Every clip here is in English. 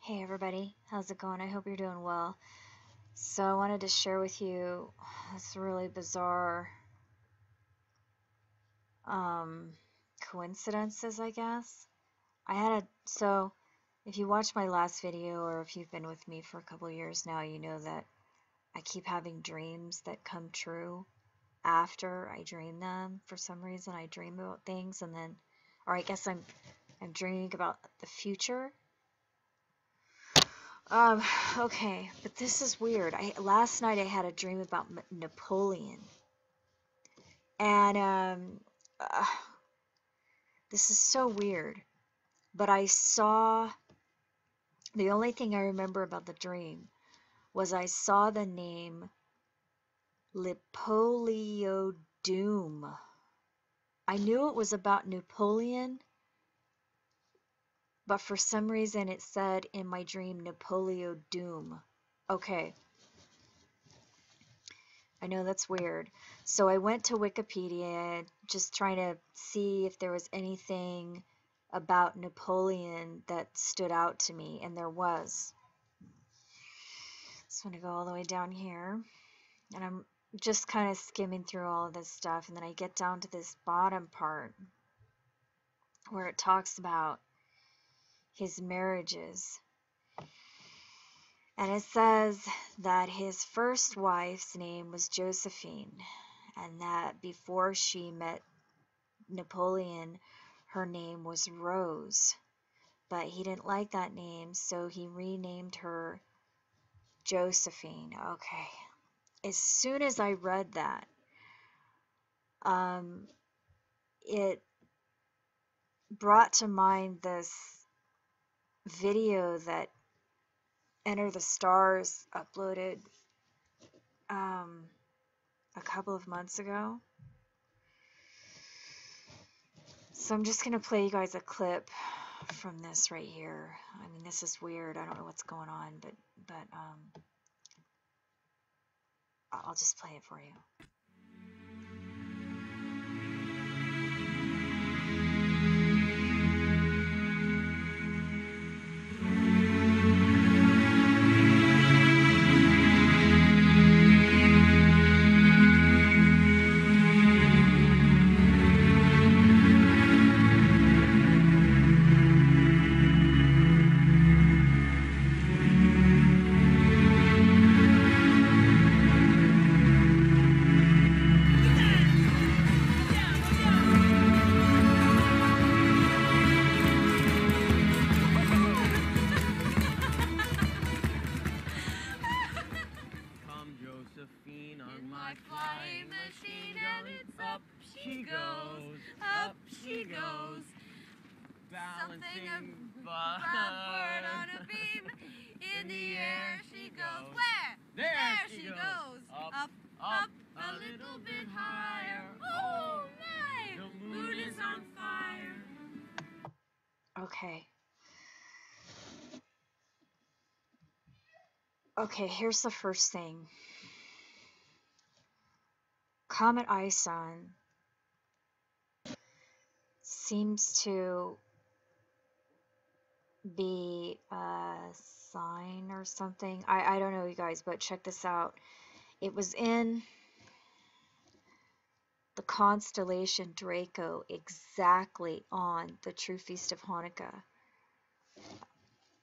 Hey everybody, how's it going? I hope you're doing well. So I wanted to share with you this really bizarre coincidences, I guess. So if you watched my last video or if you've been with me for a couple years now, you know that I keep having dreams that come true after I dream them. For some reason I dream about things and then, or I guess I'm dreaming about the future. Okay, but this is weird. Last night I had a dream about Napoleon, and this is so weird. But the only thing I remember about the dream was I saw the name Napoleon. I knew it was about Napoleon, but for some reason it said in my dream Napoleon Doom. Okay. I know that's weird. So I went to Wikipedia just trying to see if there was anything about Napoleon that stood out to me, and there was. So I'm going to go all the way down here, and I'm just kind of skimming through all of this stuff, and then I get down to this bottom part where it talks about his marriages. And it says that his first wife's name was Josephine, and that before she met Napoleon, her name was Rose. But he didn't like that name, so he renamed her Josephine. Okay. As soon as I read that, it brought to mind this video that Enter the Stars uploaded a couple of months ago. So I'm just going to play you guys a clip from this right here. I mean, this is weird. I don't know what's going on, but I'll just play it for you. Josephine on my flying machine, and it's up she goes, up she goes, balancing a bird on a beam. In the air she goes. Where? There she goes. Up, up, a little bit higher. Oh my! The moon is on fire. Okay. Okay, here's the first thing. Comet ISON seems to be a sign or something. I don't know, you guys, but check this out. It was in the constellation Draco, exactly on the true feast of Hanukkah.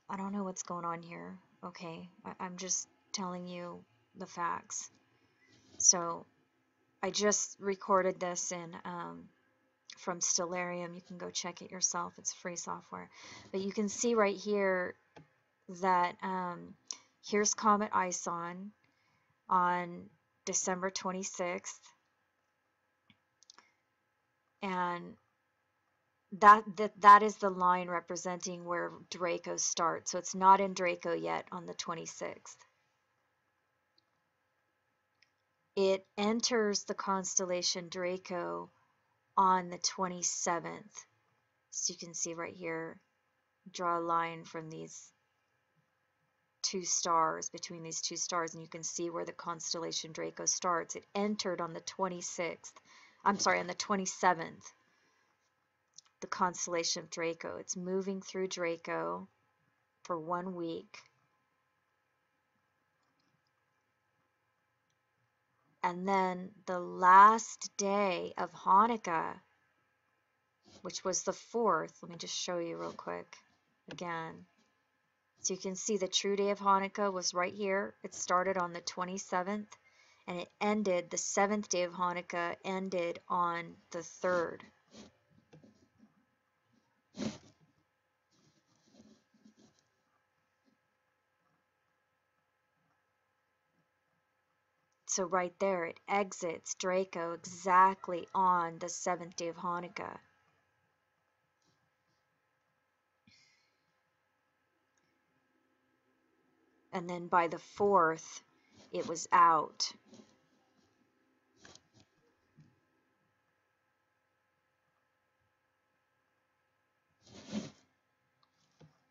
I don't know what's going on here. Okay, I'm just telling you the facts. So I just recorded this in from Stellarium. You can go check it yourself. It's free software. But you can see right here that here's Comet ISON on December 26th. And that is the line representing where Draco starts. So it's not in Draco yet on the 26th. It enters the constellation Draco on the 27th. So you can see right here, draw a line from these two stars, between these two stars, and you can see where the constellation Draco starts. It entered on the 26th. I'm sorry, on the 27th. The constellation of Draco. It's moving through Draco for 1 week. And then the last day of Hanukkah, which was the 4th, let me just show you real quick again. So you can see the true day of Hanukkah was right here. It started on the 27th, and it ended, the 7th day of Hanukkah ended on the 3rd. So right there, it exits Draco exactly on the 7th day of Hanukkah. And then by the 4th, it was out.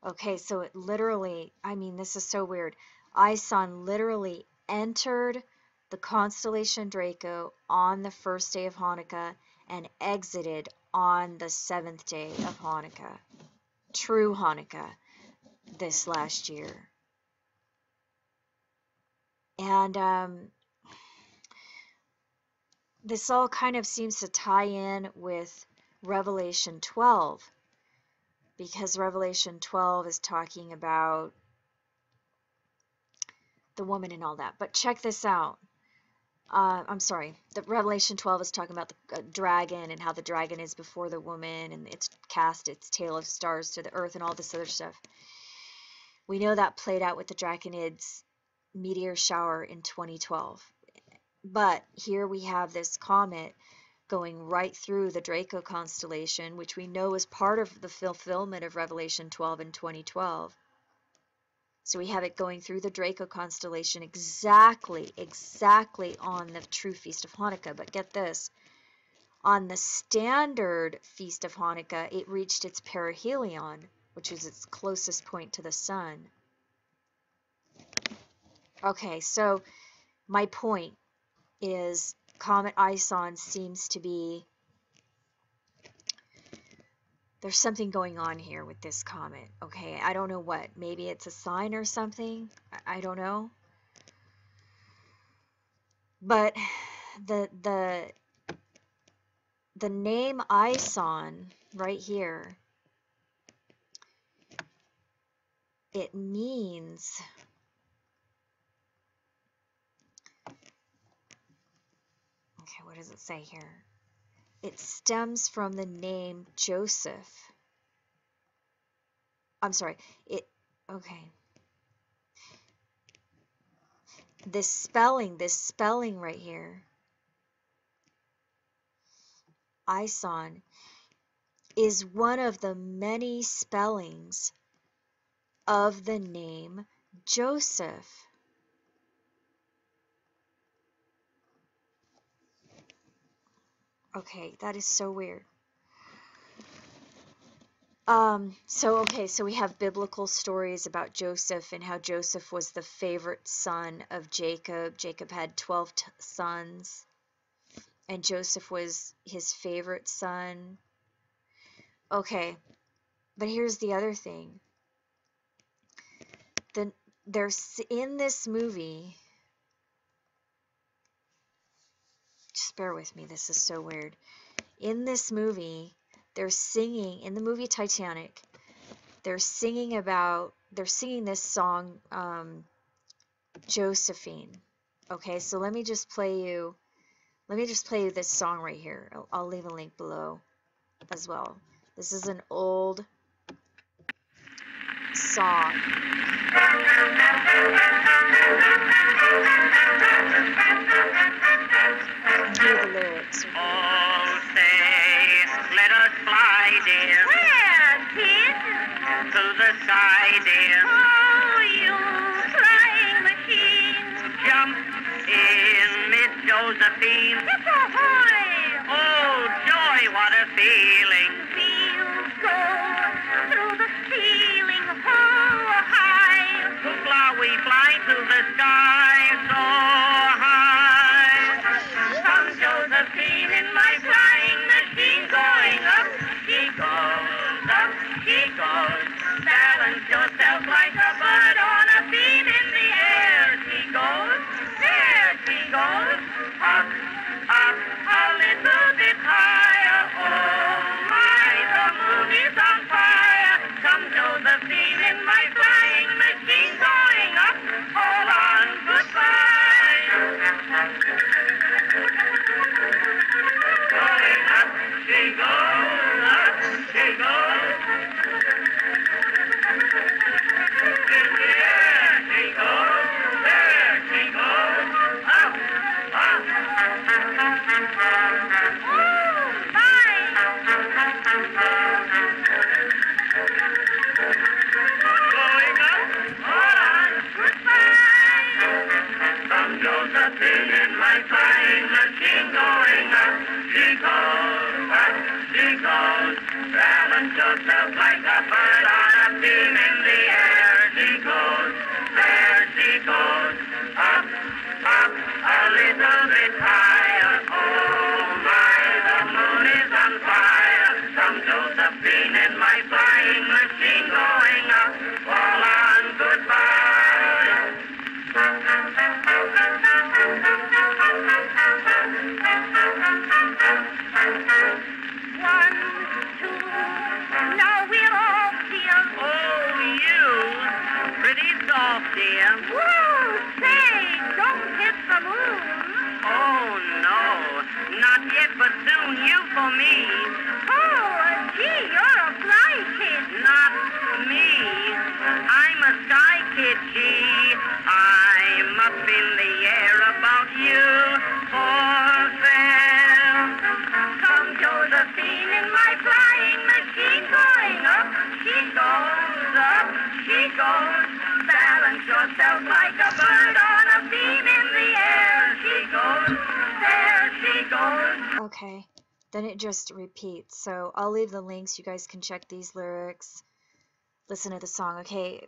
Okay, so it literally, I mean, this is so weird. ISON literally entered the constellation Draco on the 1st day of Hanukkah and exited on the 7th day of Hanukkah. True Hanukkah this last year. And this all kind of seems to tie in with Revelation 12, because Revelation 12 is talking about the woman and all that. But check this out. I'm sorry, the Revelation 12 is talking about the dragon and how the dragon is before the woman and it's cast its tail of stars to the earth and all this other stuff. We know that played out with the Draconids meteor shower in 2012. But here we have this comet going right through the Draco constellation, which we know is part of the fulfillment of Revelation 12 in 2012. So we have it going through the Draco constellation exactly on the true Feast of Hanukkah. But get this, on the standard Feast of Hanukkah, it reached its perihelion, which is its closest point to the sun. Okay, so my point is Comet ISON seems to be, there's something going on here with this comet. Okay, I don't know what. Maybe it's a sign or something. I don't know. But the name ISON right here, it means, okay, what does it say here? It stems from the name Joseph. I'm sorry, okay. This spelling right here, ISON, is one of the many spellings of the name Joseph. Okay, that is so weird. So we have biblical stories about Joseph and how Joseph was the favorite son of Jacob. Jacob had 12 sons, and Joseph was his favorite son. Okay, but here's the other thing. There's in this movie, just bear with me, this is so weird. In this movie, they're singing, in the movie Titanic, they're singing this song, Josephine. Okay, so let me just play you this song right here. I'll leave a link below as well. This is an old song. Hear the lyrics. Oh, say, let us fly, dear. Where, kid? To the sky, dear. Oh, you flying machine. Jump in, Miss Josephine. Hip-ahoy! Oh, joy, what a feeling. Feels good through the ceiling, oh, high. Hoopla, we fly to the sky so high. Come, Josephine, in my flying machine, going up. She goes up, she goes. Balance yourself like she goes, there she goes, up, up, a little bit higher. Oh my, the moon is on fire. Some Josephine in my flying machine going up. All on goodbye. One, two, now we're off, dear. Oh, you, pretty soft, dear. Woo, say, don't hit the moon. Oh, no, not yet, but soon, you for me. Oh, gee, you're a fly kid. Not me, I'm a sky kid, gee. I'm up in the air about you, for fair. Come Josephine in my flying machine going up. She goes up, she goes. Balance yourself like a bird on a beam in the air. She goes, there she goes. Okay, then it just repeats. So I'll leave the links. You guys can check these lyrics. Listen to the song. Okay.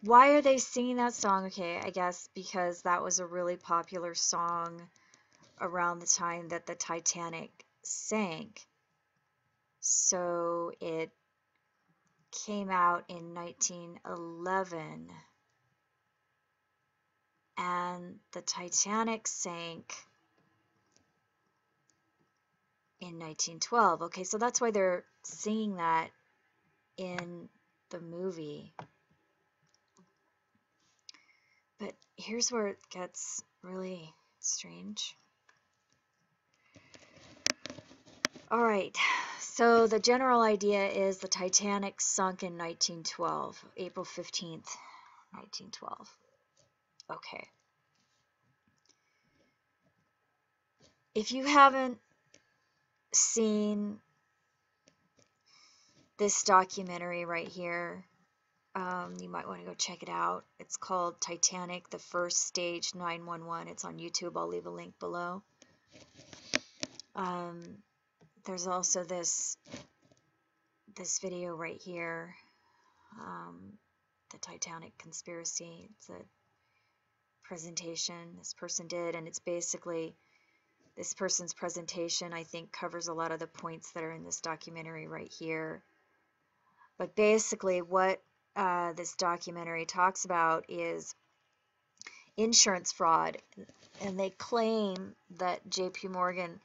Why are they singing that song? Okay, I guess because that was a really popular song around the time that the Titanic sank. So it came out in 1911, and the Titanic sank in 1912. Okay, so that's why they're singing that in the movie. But here's where it gets really strange. All right, so the general idea is the Titanic sunk in 1912, April 15th, 1912. Okay. If you haven't seen this documentary right here, you might want to go check it out. It's called Titanic, the First Stage 911. It's on YouTube. I'll leave a link below. There's also this video right here, the Titanic conspiracy. It's a presentation this person did, and it's basically this person's presentation, I think, covers a lot of the points that are in this documentary right here. But basically what this documentary talks about is insurance fraud, and they claim that JP Morgan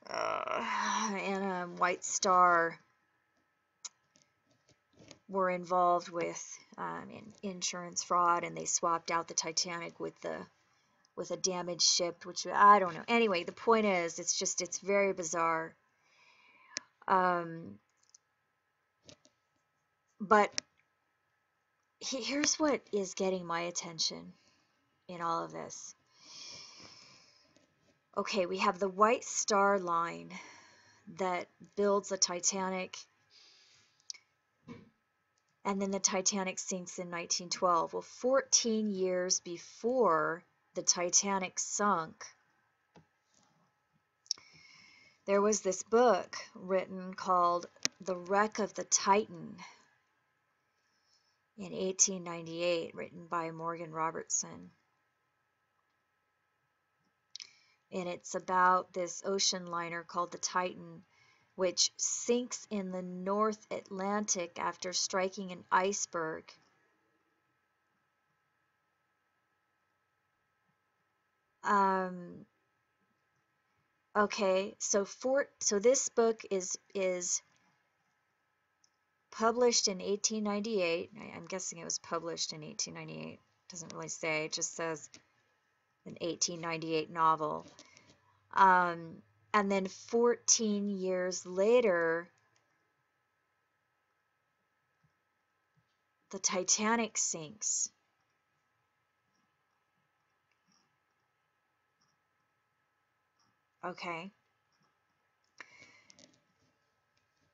and White Star were involved with insurance fraud, and they swapped out the Titanic with a damaged ship, which I don't know. Anyway, the point is, it's very bizarre. But here's what is getting my attention in all of this. Okay, we have the White Star Line that builds the Titanic, and then the Titanic sinks in 1912. Well, 14 years before the Titanic sunk, there was this book written called The Wreck of the Titan in 1898, written by Morgan Robertson. And it's about this ocean liner called the Titan, which sinks in the North Atlantic after striking an iceberg. Okay, so this book is published in 1898. I'm guessing it was published in 1898. It doesn't really say. It just says an 1898 novel. And then 14 years later, the Titanic sinks. Okay.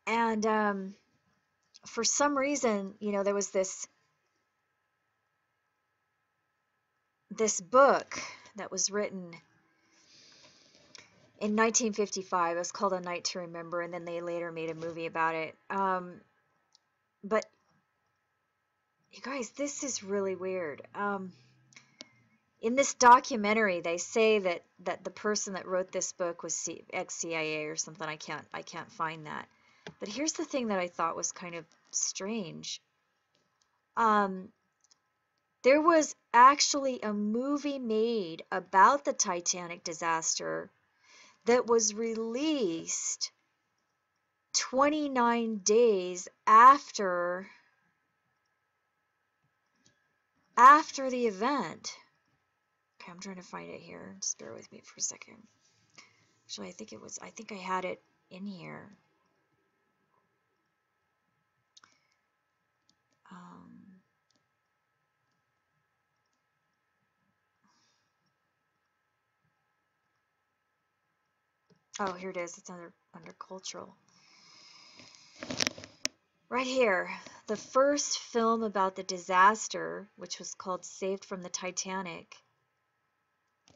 And for some reason, there was this book that was written in 1955. It was called A Night to Remember, and then they later made a movie about it. But You guys, this is really weird. In this documentary, they say that the person that wrote this book was ex-CIA or something. I can't find that. But here's the thing that I thought was kind of strange. There was actually a movie made about the Titanic disaster that was released 29 days after the event. Okay, I'm trying to find it here. Just bear with me for a second. Actually, I think I had it in here. Oh, here it is. It's under cultural. Right here. The first film about the disaster, which was called Saved from the Titanic,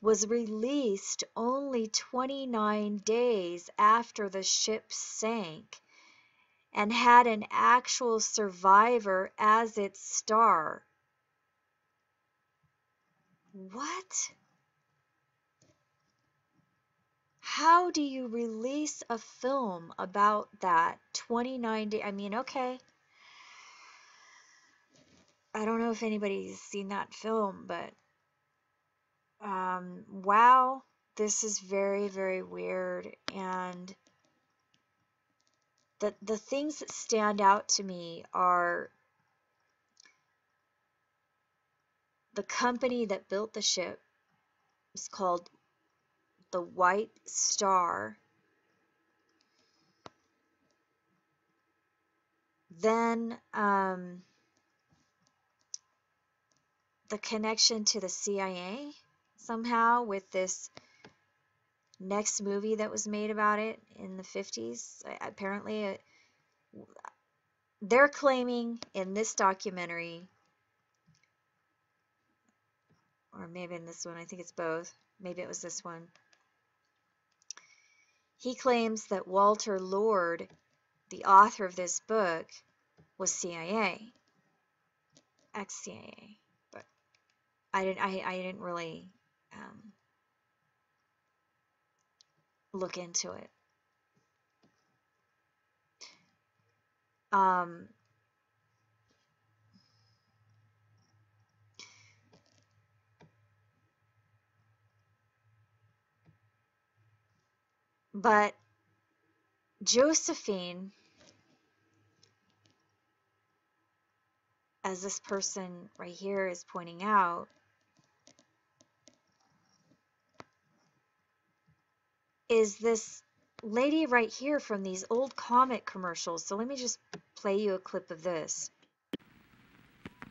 was released only 29 days after the ship sank and had an actual survivor as its star. What? How do you release a film about that 29 days? I mean, okay. I don't know if anybody's seen that film, but wow, this is very, very weird. And the things that stand out to me are the company that built the ship is called the White Star. Then the connection to the CIA somehow with this next movie that was made about it in the 50s. Apparently, they're claiming in this documentary, or maybe in this one, I think it's both. Maybe it was this one. He claims that Walter Lord, the author of this book, was CIA, ex-CIA, but I didn't really look into it. But Josephine, as this person right here is pointing out, is this lady right here from these old Comet commercials. So let me just play you a clip of this.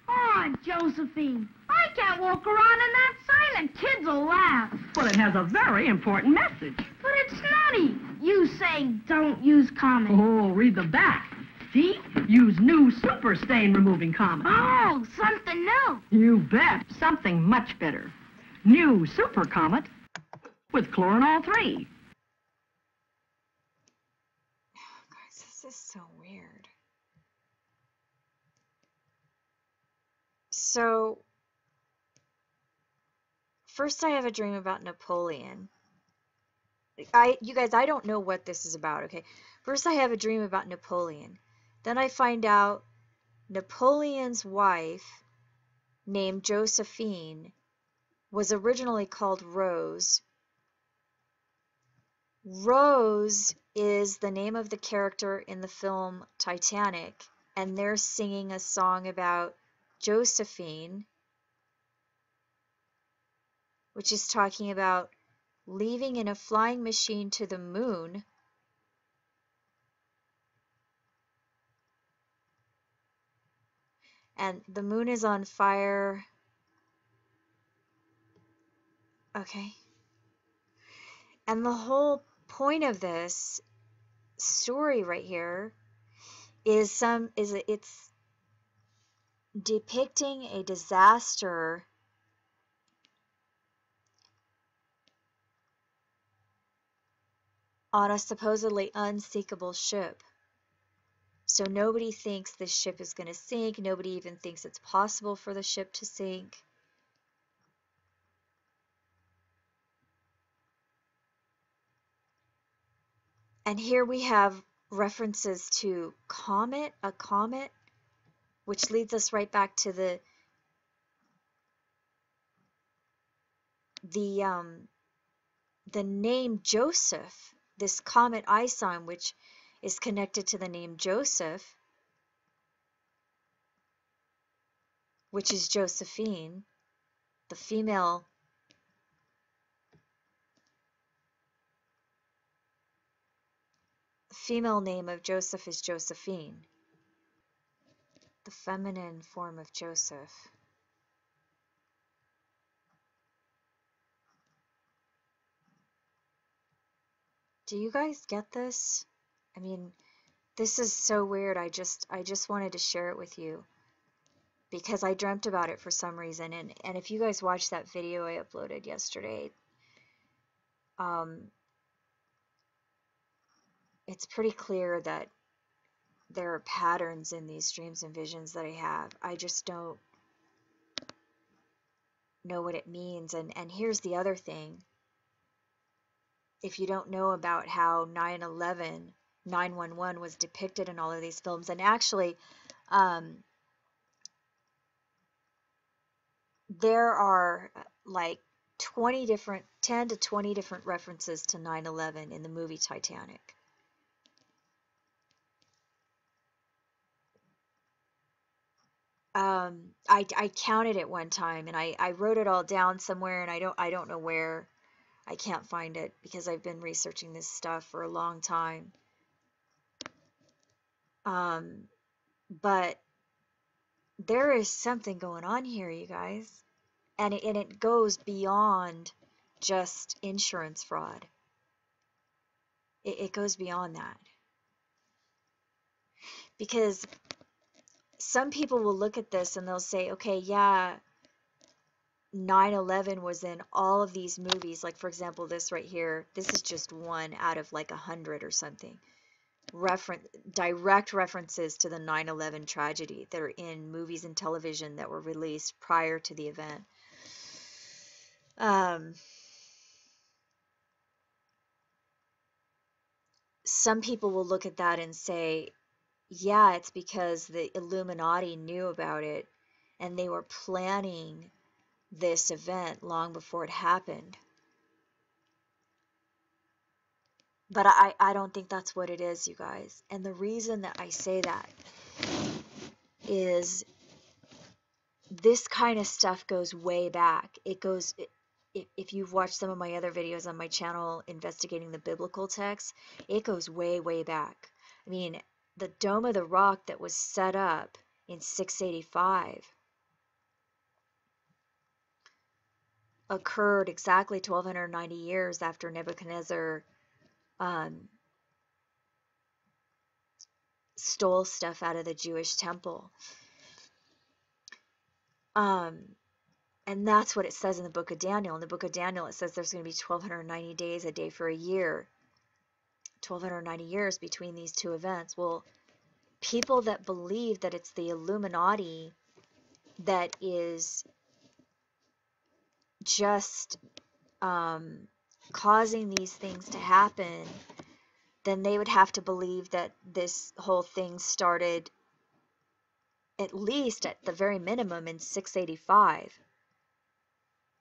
Oh, Josephine, I can't walk around in that silent. Kids will laugh. Well, it has a very important message. But it's nutty. You say don't use Comet. Oh, read the back. See? Use new super stain removing Comet. Oh, something new. You bet. Something much better. New Super Comet with chlorinol 3. Guys, this is so weird. So, first I have a dream about Napoleon. You guys, I don't know what this is about, okay? First I have a dream about Napoleon. Then I find out Napoleon's wife, named Josephine, was originally called Rose. Rose is the name of the character in the film Titanic, and they're singing a song about Josephine, which is talking about leaving in a flying machine to the moon. And the moon is on fire. Okay. And the whole point of this story right here is it's depicting a disaster on a supposedly unsinkable ship. So nobody thinks this ship is going to sink. Nobody even thinks it's possible for the ship to sink. And here we have references to a comet, which leads us right back to the name Joseph, this Comet ISON, which is connected to the name Joseph, which is Josephine, the female name of Joseph is Josephine, the feminine form of Joseph. Do you guys get this? I mean, this is so weird. I just wanted to share it with you because I dreamt about it for some reason. And if you guys watched that video I uploaded yesterday, it's pretty clear that there are patterns in these dreams and visions that I have. I just don't know what it means. And here's the other thing. If you don't know about how 9/11, 9/11 was depicted in all of these films, and actually, there are like 10 to 20 different references to 9/11 in the movie Titanic. I counted it one time, and I wrote it all down somewhere, and I don't know where. I can't find it because I've been researching this stuff for a long time. But there is something going on here, you guys, and it goes beyond just insurance fraud. It goes beyond that, because some people will look at this and they'll say, okay, yeah, 9/11 was in all of these movies. Like, for example, this right here, this is just one out of like 100 or something. Direct references to the 9/11 tragedy that are in movies and television that were released prior to the event. Some people will look at that and say, yeah, it's because the Illuminati knew about it and they were planning this event long before it happened. But I don't think that's what it is, you guys. And the reason that I say that is this kind of stuff goes way back. If you've watched some of my other videos on my channel investigating the biblical texts, it goes way, way back. I mean, the Dome of the Rock that was set up in 685 occurred exactly 1290 years after Nebuchadnezzar stole stuff out of the Jewish temple. And that's what it says in the book of Daniel. In the book of Daniel, it says there's going to be 1290 days, a day for a year. 1290 years between these two events. Well, people that believe that it's the Illuminati that is just causing these things to happen, then they would have to believe that this whole thing started at least at the very minimum in 685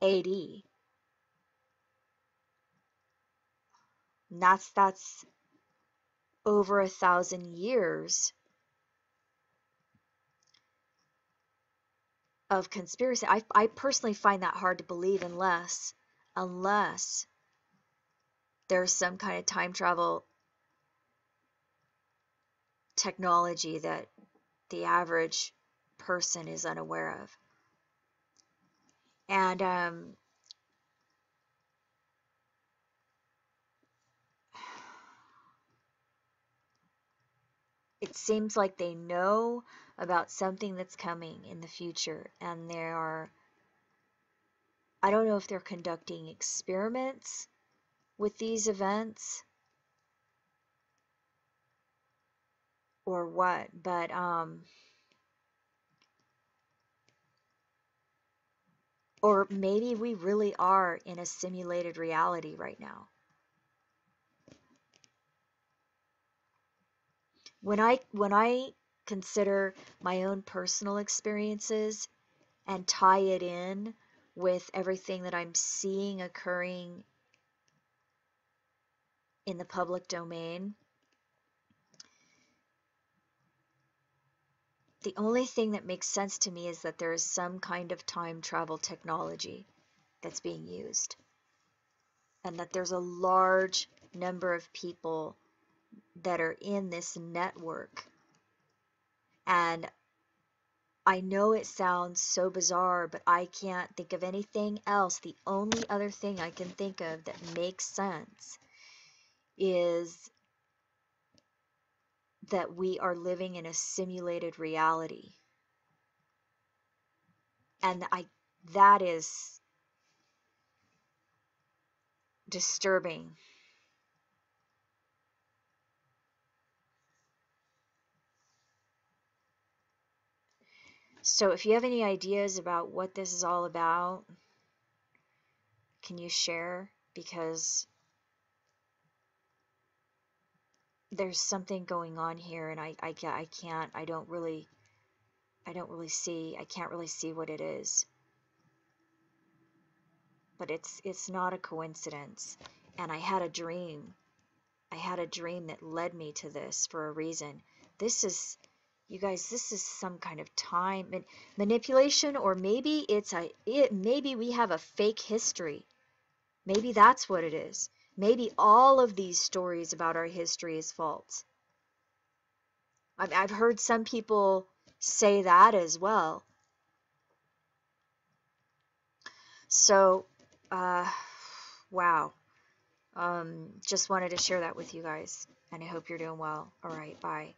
AD. And that's over 1,000 years of conspiracy. I personally find that hard to believe unless there's some kind of time travel technology that the average person is unaware of. And it seems like they know about something that's coming in the future, and I don't know if they're conducting experiments with these events, or what, but or maybe we really are in a simulated reality right now. When I consider my own personal experiences and tie it in with everything that I'm seeing occurring in the public domain, the only thing that makes sense to me is that there is some kind of time travel technology that's being used, and that there's a large number of people that are in this network. And I know it sounds so bizarre, but I can't think of anything else. The only other thing I can think of that makes sense is that we are living in a simulated reality. And that is disturbing. So if you have any ideas about what this is all about, can you share? Because there's something going on here, and I can't really see, I can't really see what it is. But it's not a coincidence. And I had a dream that led me to this for a reason. This is, you guys, this is some kind of time manipulation, or maybe maybe we have a fake history. Maybe that's what it is. Maybe all of these stories about our history is false. I've heard some people say that as well. So, wow. Just wanted to share that with you guys, and I hope you're doing well. All right, bye.